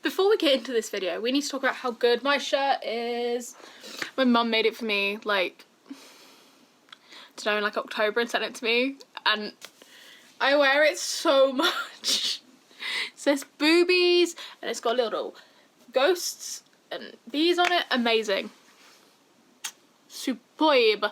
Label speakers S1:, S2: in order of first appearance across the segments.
S1: Before we get into this video, we need to talk about how good my shirt is. My mum made it for me, like, I don't know, in like October and sent it to me, and I wear it so much. It says boobies, and it's got little ghosts and bees on it. Amazing. Superb.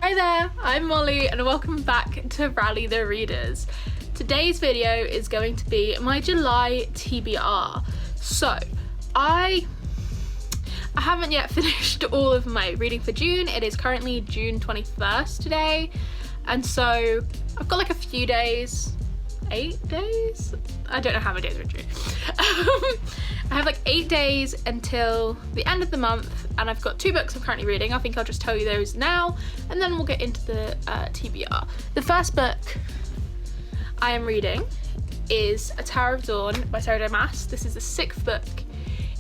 S1: Hi there, I'm Molly and welcome back to Rally the Readers. Today's video is going to be my July TBR. So, I haven't yet finished all of my reading for June. It is currently June 21st today, and so I've got like a few days, 8 days? I don't know how many days are in June. I have like 8 days until the end of the month, and I've got 2 books I'm currently reading. I think I'll just tell you those now, and then we'll get into the TBR. The first book I am reading is A Tower of Dawn by Sarah J. Maas. This is the 6th book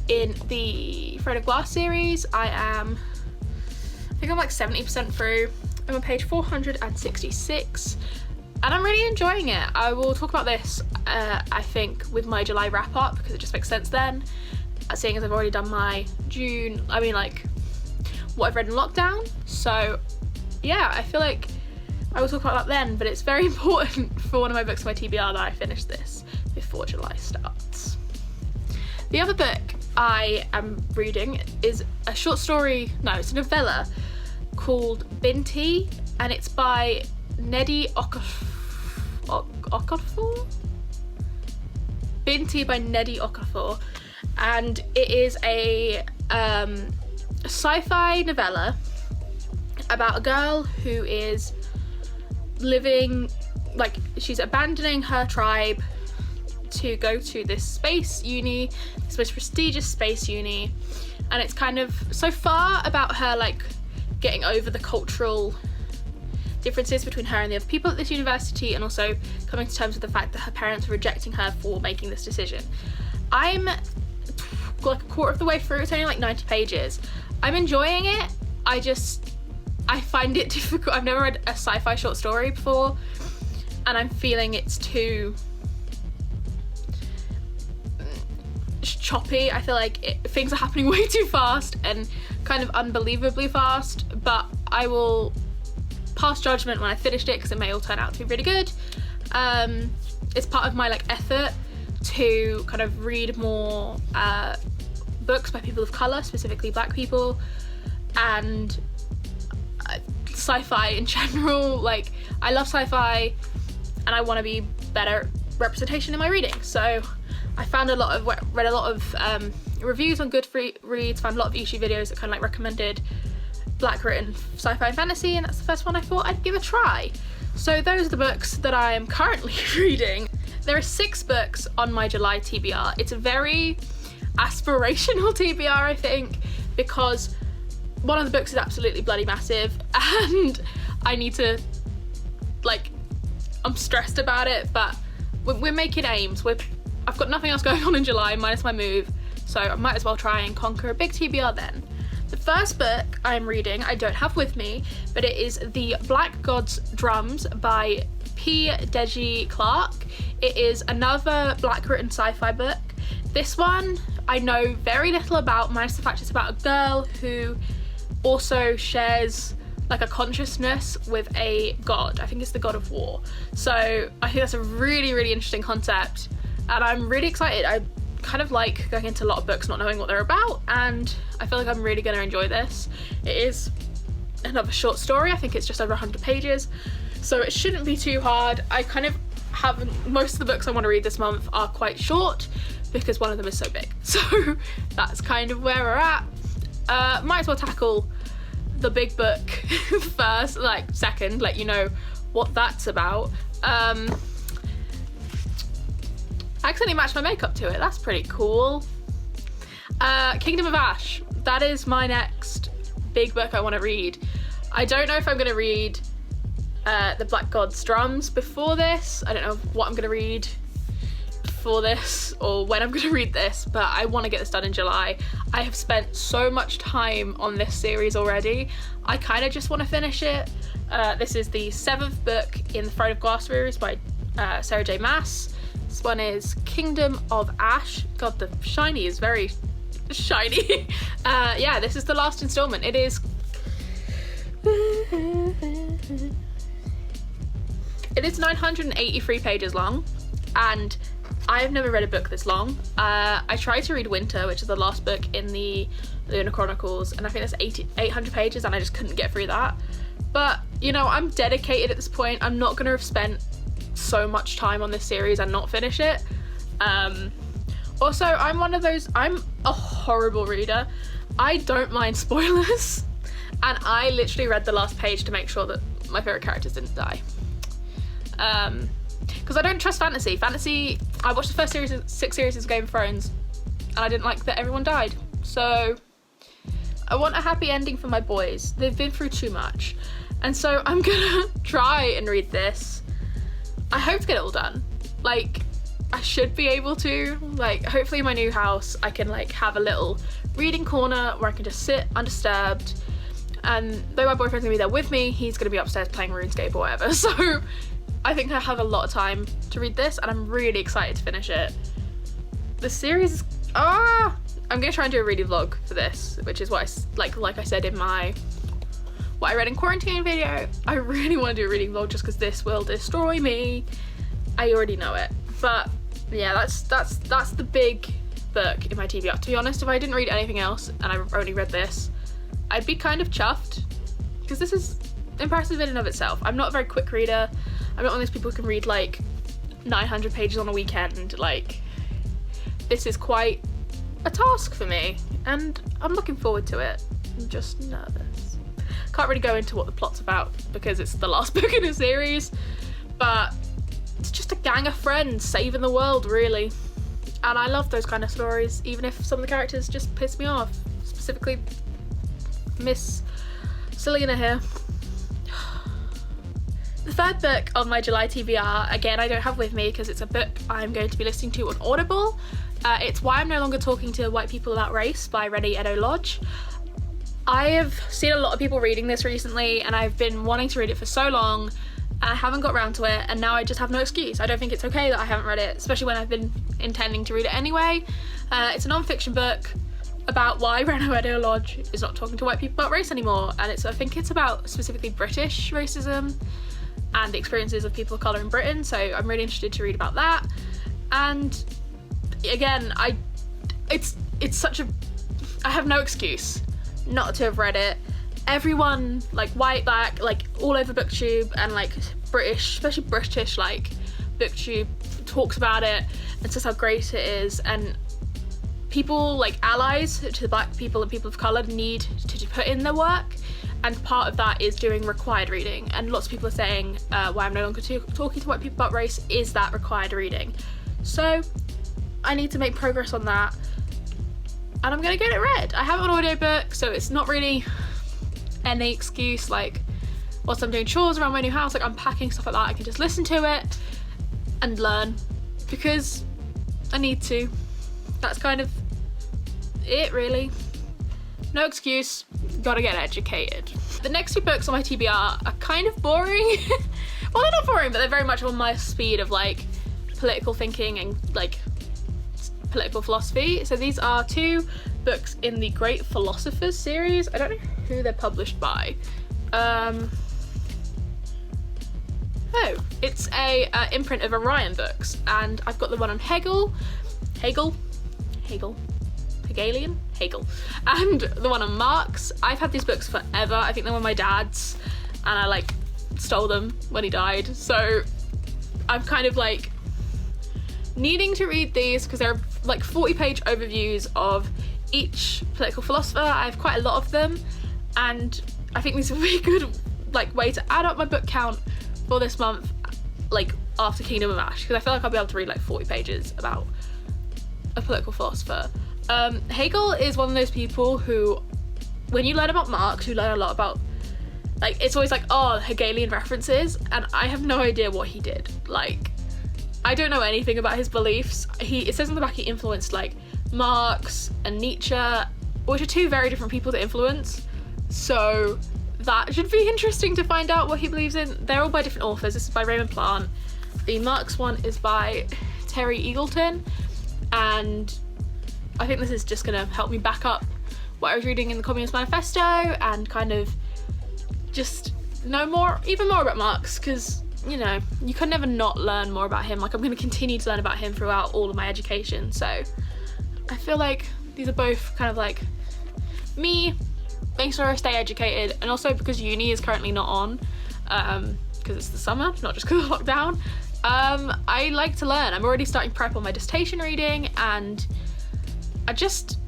S1: in the Throne of Glass series. I think I'm like 70% through. I'm on page 466. And I'm really enjoying it. I will talk about this, I think, with my July wrap up, because it just makes sense then, seeing as I've already done my June, what I've read in lockdown. So yeah, I feel like I will talk about that then, but it's very important for one of my books, my TBR, that I finish this before July starts. The other book I am reading is a short story, no, it's a novella called Binti, and it's by Nnedi Okorafor? Binti by Nnedi Okorafor, and it is a sci-fi novella about a girl who is living, like, she's abandoning her tribe to go to this space uni, this most prestigious space uni, and it's kind of so far about her like getting over the cultural differences between her and the other people at this university, and also coming to terms with the fact that her parents are rejecting her for making this decision. I'm like a quarter of the way through. It's only like 90 pages. I'm enjoying it. I find it difficult. I've never read a sci-fi short story before, and I'm feeling it's too choppy. I feel like things are happening way too fast and kind of unbelievably fast, but I will pass judgment when I finished it, because it may all turn out to be really good. It's part of my like effort to kind of read more books by people of colour, specifically black people, and sci-fi in general. Like, I love sci-fi and I want to be better representation in my reading, so I found read a lot of reviews on Goodreads, found a lot of YouTube videos that kind of like recommended black written sci-fi and fantasy, and that's the first one I thought I'd give a try. So those are the books that I am currently reading. There are 6 books on my July TBR. It's a very aspirational TBR, I think, because one of the books is absolutely bloody massive, and I need to, like, I'm stressed about it, but we're making aims. I've got nothing else going on in July minus my move, so I might as well try and conquer a big TBR then. The first book I'm reading I don't have with me, but it is The Black God's Drums by P. Deji Clark. It is another black written sci-fi book. This one I know very little about, minus the fact it's about a girl who also shares like a consciousness with a god. I think it's the god of war. So I think that's a really, really interesting concept, and I'm really excited. I kind of like going into a lot of books not knowing what they're about, and I feel like I'm really going to enjoy this. It is another short story. I think it's just over 100 pages, so it shouldn't be too hard. I kind of have, most of the books I want to read this month are quite short because one of them is so big, so that's kind of where we're at. Might as well tackle the big book first, like second, let you know what that's about. I accidentally matched my makeup to it. That's pretty cool. Kingdom of Ash. That is my next big book I want to read. I don't know if I'm going to read The Black God's Drums before this. I don't know what I'm going to read for this or when I'm going to read this, but I want to get this done in July. I have spent so much time on this series already. I kind of just want to finish it. This is the 7th book in the Throne of Glass series by Sarah J Maas. This one is Kingdom of Ash. God, the shiny is very shiny. Yeah, this is the last installment. It is It is 983 pages long, and I have never read a book this long. I tried to read Winter, which is the last book in the Lunar Chronicles, and I think that's 800 pages, and I just couldn't get through that. But, you know, I'm dedicated at this point. I'm not going to have spent so much time on this series and not finish it. Also, I'm a horrible reader. I don't mind spoilers, and I literally read the last page to make sure that my favourite characters didn't die. Because I don't trust fantasy. I watched the first 6 series of Game of Thrones, and I didn't like that everyone died. So I want a happy ending for my boys. They've been through too much. And so I'm gonna try and read this. I hope to get it all done. Like, I should be able to. Like, hopefully in my new house I can like have a little reading corner where I can just sit undisturbed. And though my boyfriend's gonna be there with me, he's gonna be upstairs playing RuneScape or whatever. So I think I have a lot of time to read this, and I'm really excited to finish it. The series is... I'm gonna try and do a reading vlog for this, which is what like I said in my what I read in quarantine video. I really want to do a reading vlog just because this will destroy me. I already know it. But yeah, that's the big book in my TBR. To be honest, if I didn't read anything else and I only read this, I'd be kind of chuffed, because this is impressive in and of itself. I'm not a very quick reader. I'm not one of those people who can read like 900 pages on a weekend. Like, this is quite a task for me, and I'm looking forward to it. I'm just nervous. Can't really go into what the plot's about because it's the last book in a series, but it's just a gang of friends saving the world, really. And I love those kind of stories, even if some of the characters just piss me off. Specifically Miss Selena here. The 3rd book of my July TBR, again, I don't have with me because it's a book I'm going to be listening to on Audible. It's Why I'm No Longer Talking to White People About Race by Edo Lodge. I have seen a lot of people reading this recently, and I've been wanting to read it for so long, and I haven't got around to it, and now I just have no excuse. I don't think it's okay that I haven't read it, especially when I've been intending to read it anyway. It's a non-fiction book about why Edo Lodge is not talking to white people about race anymore, and I think it's about specifically British racism and the experiences of people of colour in Britain, so I'm really interested to read about that. And again, I have no excuse not to have read it. Everyone, like white, black, like all over BookTube and like British, especially British like BookTube, talks about it and says how great it is, and people like allies to the black people and people of colour need to put in their work, and part of that is doing required reading, and lots of people are saying Why I'm No Longer Talking to White People About Race is that required reading. So I need to make progress on that, and I'm gonna get it read. I have an audiobook, so it's not really any excuse. Like, whilst I'm doing chores around my new house, like unpacking, stuff like that, I can just listen to it and learn, because I need to. That's kind of it, really. No excuse, gotta get educated. The next 2 books on my TBR are kind of boring. Well, they're not boring, but they're very much on my speed of like political thinking and like political philosophy. So these are 2 books in the Great Philosophers series. I don't know who they're published by. Oh, it's a imprint of Orion Books, and I've got the one on Hegel, and the one on Marx. I've had these books forever. I think they were my dad's, and I like stole them when he died. So I'm kind of like needing to read these because they're like 40-page overviews of each political philosopher. I have quite a lot of them, and I think these would be a good like way to add up my book count for this month, like after Kingdom of Ash, because I feel like I'll be able to read like 40 pages about a political philosopher. Hegel is one of those people who, when you learn about Marx, you learn a lot about, like, it's always like, oh, Hegelian references, and I have no idea what he did. Like, I don't know anything about his beliefs. It says on the back he influenced like Marx and Nietzsche, which are two very different people to influence. So that should be interesting to find out what he believes in. They're all by different authors. This is by Raymond Plant. The Marx one is by Terry Eagleton, and I think this is just gonna help me back up what I was reading in the Communist Manifesto and kind of just know even more about Marx, because, you know, you can never not learn more about him. Like, I'm going to continue to learn about him throughout all of my education, so I feel like these are both kind of like me making sure I stay educated, and also because uni is currently not on, because it's the summer, not just because of lockdown. I like to learn. I'm already starting prep on my dissertation reading, and I just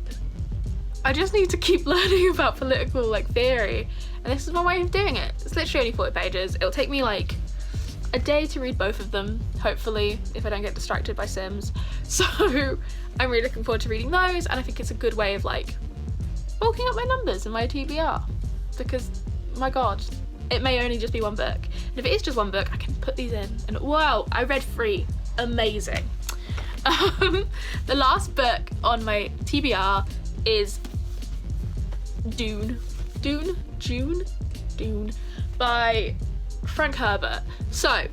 S1: need to keep learning about political like theory, and this is my way of doing it. It's literally only 40 pages. It'll take me like a day to read both of them, hopefully, if I don't get distracted by Sims. So I'm really looking forward to reading those, and I think it's a good way of like bulking up my numbers in my TBR, because my god, it may only just be one book, and if it is just one book, I can put these in, and wow, I read 3. Amazing. The last book on my TBR is Dune by Frank Herbert. So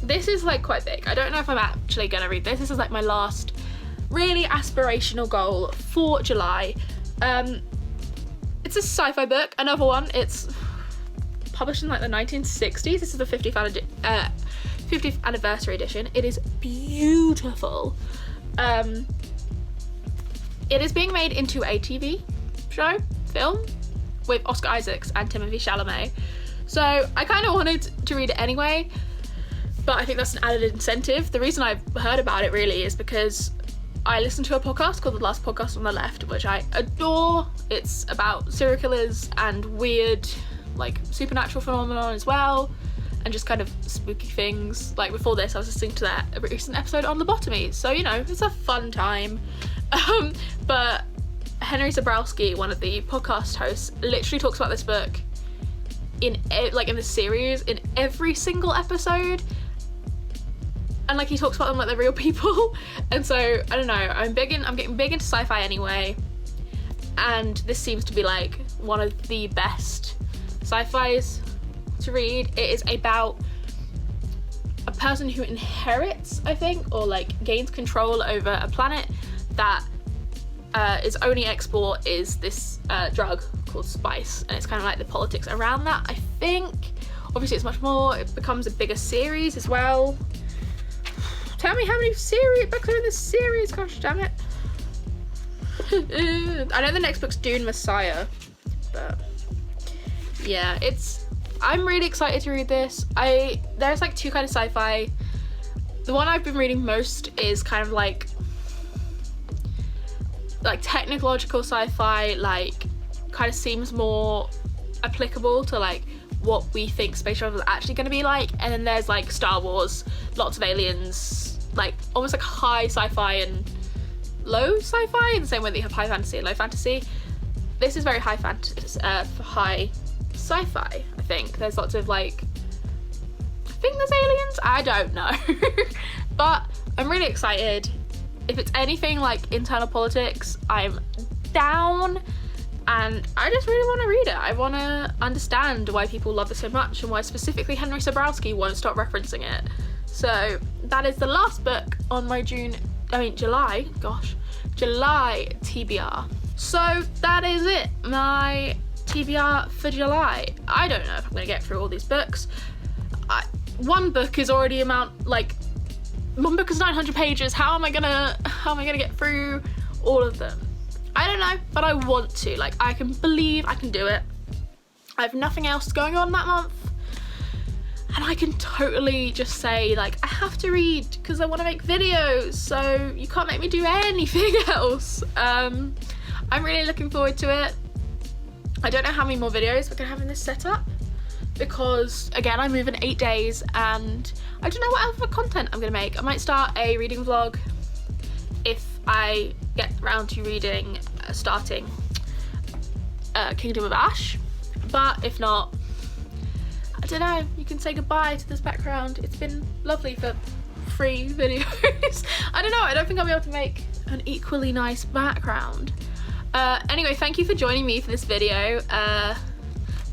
S1: this is like quite big. I don't know if I'm actually gonna read this. This is like my last really aspirational goal for July. It's a sci-fi book, another one. It's published in like the 1960s. This is the 50th anniversary edition. It is beautiful. It is being made into a TV film with Oscar Isaacs and Timothée Chalamet. So I kind of wanted to read it anyway, but I think that's an added incentive. The reason I've heard about it really is because I listened to a podcast called The Last Podcast on the Left, which I adore. It's about serial killers and weird, like, supernatural phenomenon as well, and just kind of spooky things. Like, before this, I was listening to a recent episode on lobotomy, so, you know, it's a fun time. But Henry Zabrowski, one of the podcast hosts, literally talks about this book in the series in every single episode, and like he talks about them like they're real people. And so I don't know, I'm getting big into sci-fi anyway, and this seems to be like one of the best sci-fis to read. It is about a person who inherits, I think, or like gains control over a planet that its only export is this drug called spice, and it's kind of like the politics around that, I think. Obviously it's much more. It becomes a bigger series as well. Tell me how many books are in this series, gosh damn it. I know the next book's Dune Messiah, but yeah, I'm really excited to read this. There's like two kind of sci-fi. The one I've been reading most is kind of like technological sci-fi, like kind of seems more applicable to like what we think space travel is actually going to be like. And then there's like Star Wars, lots of aliens, like almost like high sci-fi and low sci-fi, in the same way that you have high fantasy and low fantasy. This is very high fantasy, high sci-fi. I think there's lots of like, I think there's aliens, I don't know. But I'm really excited. If it's anything like internal politics, I'm down, and I just really want to read it. I want to understand why people love it so much, and why specifically Henry Zabrowski won't stop referencing it. So that is the last book on my July TBR. So that is it, my TBR for July. I don't know if I'm going to get through all these books. One book is 900 pages. How am I gonna get through all of them? I don't know, but I want to. Like, I can believe I can do it. I have nothing else going on that month, and I can totally just say like I have to read because I want to make videos, so you can't make me do anything else. I'm really looking forward to it. I don't know how many more videos we're gonna have in this setup, because again, I move in 8 days, and I don't know what other content I'm gonna make. I might start a reading vlog if I get around to starting Kingdom of Ash, but if not, I don't know, you can say goodbye to this background. It's been lovely for free videos. I don't know, I don't think I'll be able to make an equally nice background. Anyway, thank you for joining me for this video.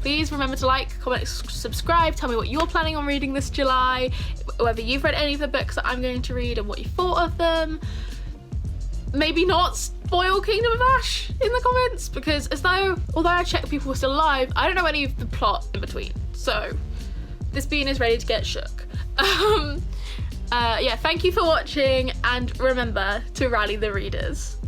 S1: Please remember to like, comment, subscribe, tell me what you're planning on reading this July, whether you've read any of the books that I'm going to read and what you thought of them. Maybe not spoil Kingdom of Ash in the comments, because although I checked people were still alive, I don't know any of the plot in between. So this bean is ready to get shook. Yeah, thank you for watching, and remember to rally the readers.